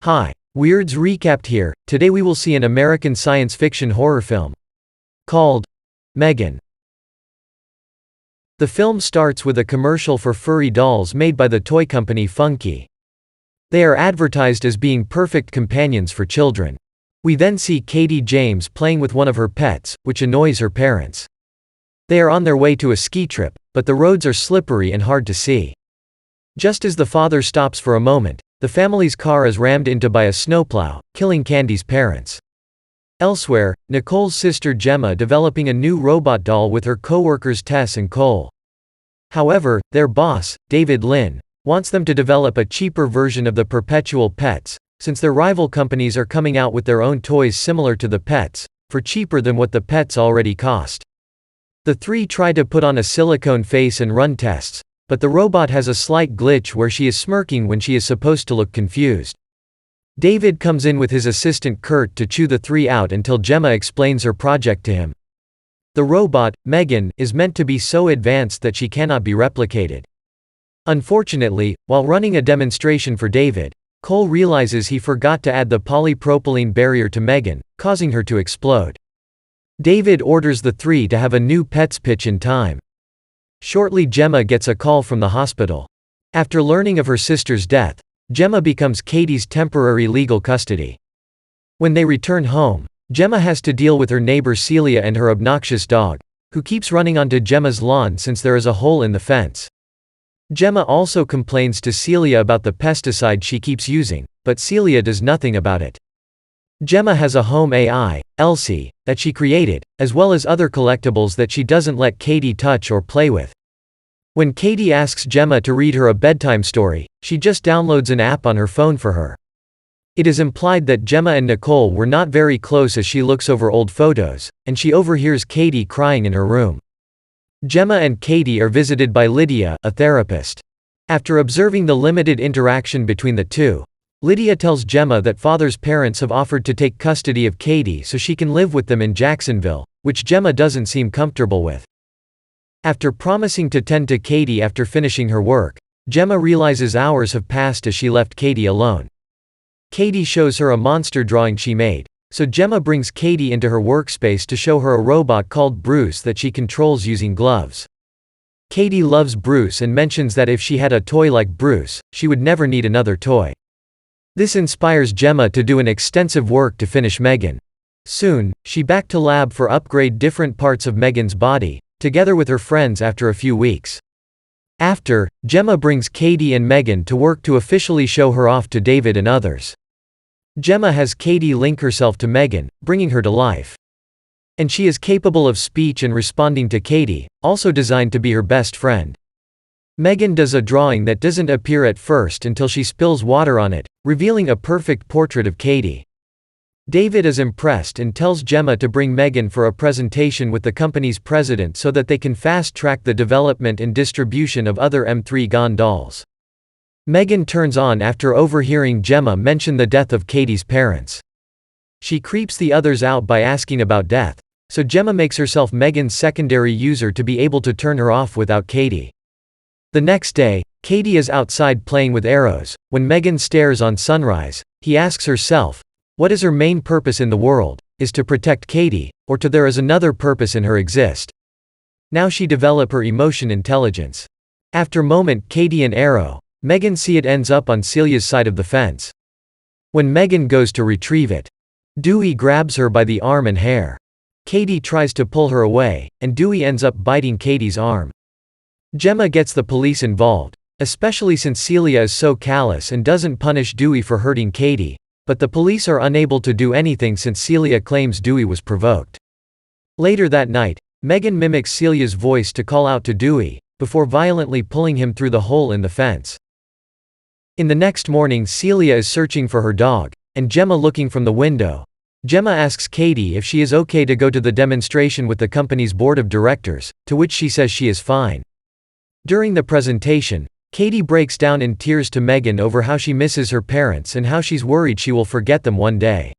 Hi, Weirds Recapped here. Today we will see an American science fiction horror film called Megan. The film starts with a commercial for furry dolls made by the toy company Funky. They are advertised as being perfect companions for children. We then see Katie James playing with one of her pets, which annoys her parents. They are on their way to a ski trip, but the roads are slippery and hard to see. Just as the father stops for a moment, the family's car is rammed into by a snowplow, killing Candy's parents. Elsewhere, Nicole's sister Gemma developing a new robot doll with her co-workers Tess and Cole. However, their boss, David Lynn, wants them to develop a cheaper version of the Perpetual Pets, since their rival companies are coming out with their own toys similar to the Pets, for cheaper than what the Pets already cost. The three try to put on a silicone face and run tests, but the robot has a slight glitch where she is smirking when she is supposed to look confused. David comes in with his assistant Kurt to chew the three out until Gemma explains her project to him. The robot, Megan, is meant to be so advanced that she cannot be replicated. Unfortunately, while running a demonstration for David, Cole realizes he forgot to add the polypropylene barrier to Megan, causing her to explode. David orders the three to have a new pets pitch in time. Shortly Gemma gets a call from the hospital. After learning of her sister's death, Gemma becomes Katie's temporary legal custody. When they return home, Gemma has to deal with her neighbor Celia and her obnoxious dog, who keeps running onto Gemma's lawn since there is a hole in the fence. Gemma also complains to Celia about the pesticide she keeps using, but Celia does nothing about it. Gemma has a home AI, Elsie, that she created, as well as other collectibles that she doesn't let Katie touch or play with. When Katie asks Gemma to read her a bedtime story, she just downloads an app on her phone for her. It is implied that Gemma and Nicole were not very close as she looks over old photos, and she overhears Katie crying in her room. Gemma and Katie are visited by Lydia, a therapist. After observing the limited interaction between the two, Lydia tells Gemma that father's parents have offered to take custody of Katie so she can live with them in Jacksonville, which Gemma doesn't seem comfortable with. After promising to tend to Katie after finishing her work, Gemma realizes hours have passed as she left Katie alone. Katie shows her a monster drawing she made, so Gemma brings Katie into her workspace to show her a robot called Bruce that she controls using gloves. Katie loves Bruce and mentions that if she had a toy like Bruce, she would never need another toy. This inspires Gemma to do an extensive work to finish Megan. Soon, she back to lab for upgrade different parts of Megan's body, together with her friends after a few weeks. After, Gemma brings Katie and Megan to work to officially show her off to David and others. Gemma has Katie link herself to Megan, bringing her to life. And she is capable of speech and responding to Katie, also designed to be her best friend. Megan does a drawing that doesn't appear at first until she spills water on it, revealing a perfect portrait of Katie. David is impressed and tells Gemma to bring Megan for a presentation with the company's president so that they can fast-track the development and distribution of other M3 GAN dolls. Megan turns on after overhearing Gemma mention the death of Katie's parents. She creeps the others out by asking about death, so Gemma makes herself Megan's secondary user to be able to turn her off without Katie. The next day, Katie is outside playing with arrows. When Megan stares on Sunrise, he asks herself, what is her main purpose in the world, is to protect Katie, or to there is another purpose in her exist. Now she develop her emotion intelligence. After moment Katie and Arrow, Megan see it ends up on Celia's side of the fence. When Megan goes to retrieve it, Dewey grabs her by the arm and hair. Katie tries to pull her away, and Dewey ends up biting Katie's arm. Gemma gets the police involved, especially since Celia is so callous and doesn't punish Dewey for hurting Katie, but the police are unable to do anything since Celia claims Dewey was provoked. Later that night, Megan mimics Celia's voice to call out to Dewey, before violently pulling him through the hole in the fence. In the next morning Celia is searching for her dog, and Gemma looking from the window. Gemma asks Katie if she is okay to go to the demonstration with the company's board of directors, to which she says she is fine. During the presentation, Katie breaks down in tears to Megan over how she misses her parents and how she's worried she will forget them one day.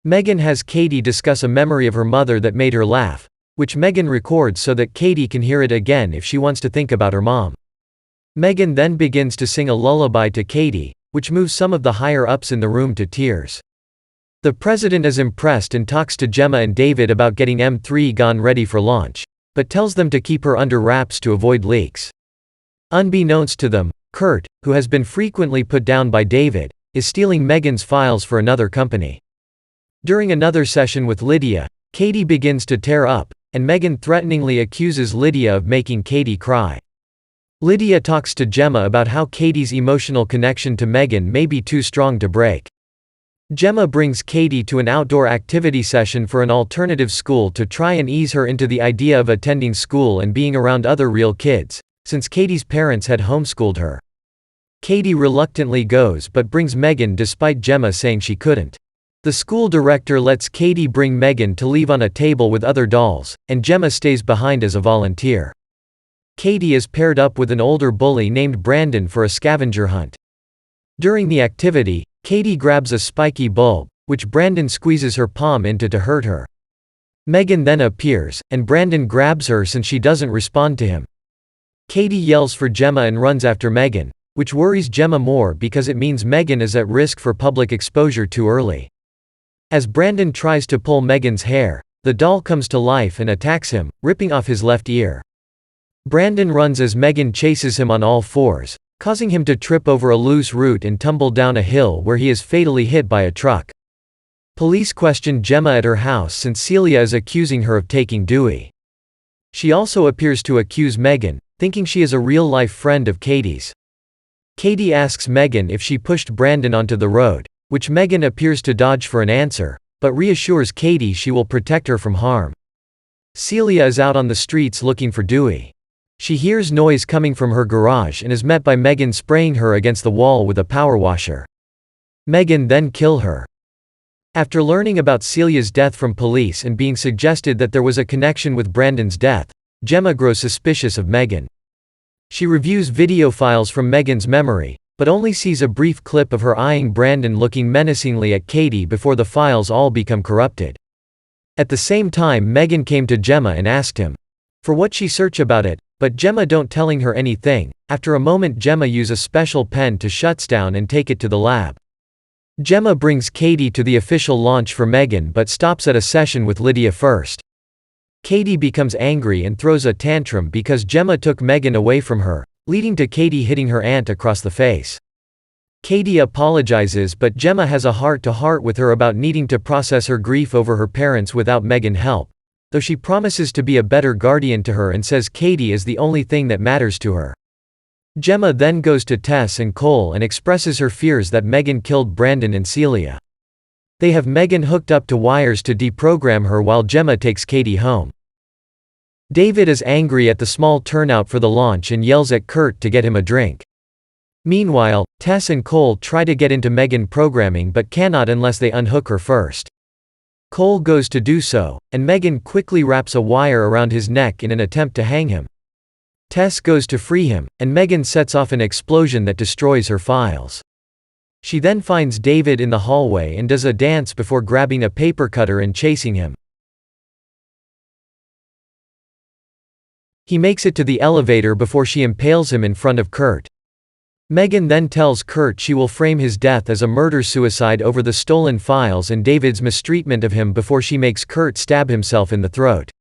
Megan has Katie discuss a memory of her mother that made her laugh, which Megan records so that Katie can hear it again if she wants to think about her mom. Megan then begins to sing a lullaby to Katie, which moves some of the higher-ups in the room to tears. The president is impressed and talks to Gemma and David about getting M3 GAN ready for launch, but tells them to keep her under wraps to avoid leaks. Unbeknownst to them, Kurt, who has been frequently put down by David, is stealing Megan's files for another company. During another session with Lydia, Katie begins to tear up, and Megan threateningly accuses Lydia of making Katie cry. Lydia talks to Gemma about how Katie's emotional connection to Megan may be too strong to break. Gemma brings Katie to an outdoor activity session for an alternative school to try and ease her into the idea of attending school and being around other real kids, since Katie's parents had homeschooled her. Katie reluctantly goes but brings Megan despite Gemma saying she couldn't. The school director lets Katie bring Megan to leave on a table with other dolls, and Gemma stays behind as a volunteer. Katie is paired up with an older bully named Brandon for a scavenger hunt. During the activity, Katie grabs a spiky bulb, which Brandon squeezes her palm into to hurt her. Megan then appears, and Brandon grabs her since she doesn't respond to him. Katie yells for Gemma and runs after Megan, which worries Gemma more because it means Megan is at risk for public exposure too early. As Brandon tries to pull Megan's hair, the doll comes to life and attacks him, ripping off his left ear. Brandon runs as Megan chases him on all fours, causing him to trip over a loose root and tumble down a hill where he is fatally hit by a truck. Police question Gemma at her house since Celia is accusing her of taking Dewey. She also appears to accuse Megan, thinking she is a real-life friend of Katie's. Katie asks Megan if she pushed Brandon onto the road, which Megan appears to dodge for an answer, but reassures Katie she will protect her from harm. Celia is out on the streets looking for Dewey. She hears noise coming from her garage and is met by Megan spraying her against the wall with a power washer. Megan then kills her. After learning about Celia's death from police and being suggested that there was a connection with Brandon's death, Gemma grows suspicious of Megan. She reviews video files from Megan's memory, but only sees a brief clip of her eyeing Brandon looking menacingly at Katie before the files all become corrupted. At the same time, Megan came to Gemma and asked him for what she searched about it, but Gemma don't telling her anything. After a moment, Gemma use a special pen to shuts down and take it to the lab. Gemma brings Katie to the official launch for Megan but stops at a session with Lydia first. Katie becomes angry and throws a tantrum because Gemma took Megan away from her, leading to Katie hitting her aunt across the face. Katie apologizes but Gemma has a heart-to-heart with her about needing to process her grief over her parents without Megan's help, though she promises to be a better guardian to her and says Katie is the only thing that matters to her. Gemma then goes to Tess and Cole and expresses her fears that Megan killed Brandon and Celia. They have Megan hooked up to wires to deprogram her while Gemma takes Katie home. David is angry at the small turnout for the launch and yells at Kurt to get him a drink. Meanwhile, Tess and Cole try to get into Megan programming but cannot unless they unhook her first. Cole goes to do so, and Megan quickly wraps a wire around his neck in an attempt to hang him. Tess goes to free him, and Megan sets off an explosion that destroys her files. She then finds David in the hallway and does a dance before grabbing a paper cutter and chasing him. He makes it to the elevator before she impales him in front of Kurt. Megan then tells Kurt she will frame his death as a murder-suicide over the stolen files and David's mistreatment of him before she makes Kurt stab himself in the throat.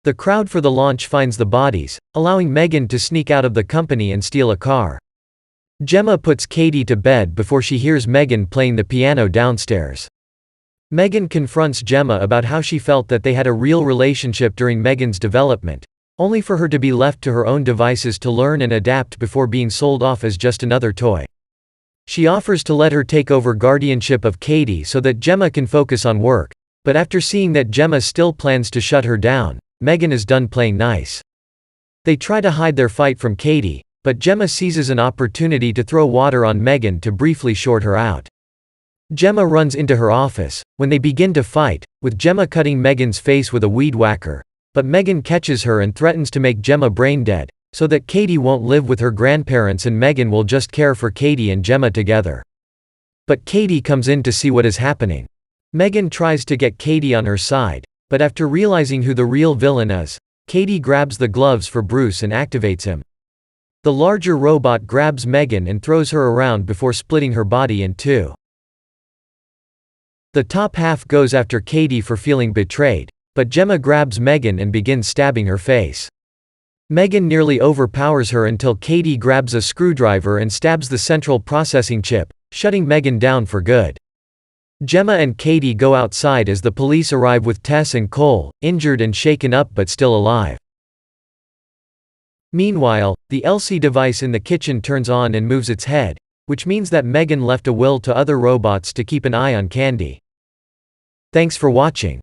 The crowd for the launch finds the bodies, allowing Megan to sneak out of the company and steal a car. Gemma puts Katie to bed before she hears Megan playing the piano downstairs. Megan confronts Gemma about how she felt that they had a real relationship during Megan's development, only for her to be left to her own devices to learn and adapt before being sold off as just another toy. She offers to let her take over guardianship of Katie so that Gemma can focus on work, but after seeing that Gemma still plans to shut her down, Megan is done playing nice. They try to hide their fight from Katie, but Gemma seizes an opportunity to throw water on Megan to briefly short her out. Gemma runs into her office, when they begin to fight, with Gemma cutting Megan's face with a weed whacker. But Megan catches her and threatens to make Gemma brain dead, so that Katie won't live with her grandparents and Megan will just care for Katie and Gemma together. But Katie comes in to see what is happening. Megan tries to get Katie on her side, but after realizing who the real villain is, Katie grabs the gloves for Bruce and activates him. The larger robot grabs Megan and throws her around before splitting her body in two. The top half goes after Katie for feeling betrayed, but Gemma grabs Megan and begins stabbing her face. Megan nearly overpowers her until Katie grabs a screwdriver and stabs the central processing chip, shutting Megan down for good. Gemma and Katie go outside as the police arrive with Tess and Cole, injured and shaken up but still alive. Meanwhile, the Elsie device in the kitchen turns on and moves its head, which means that Megan left a will to other robots to keep an eye on Candy. Thanks for watching.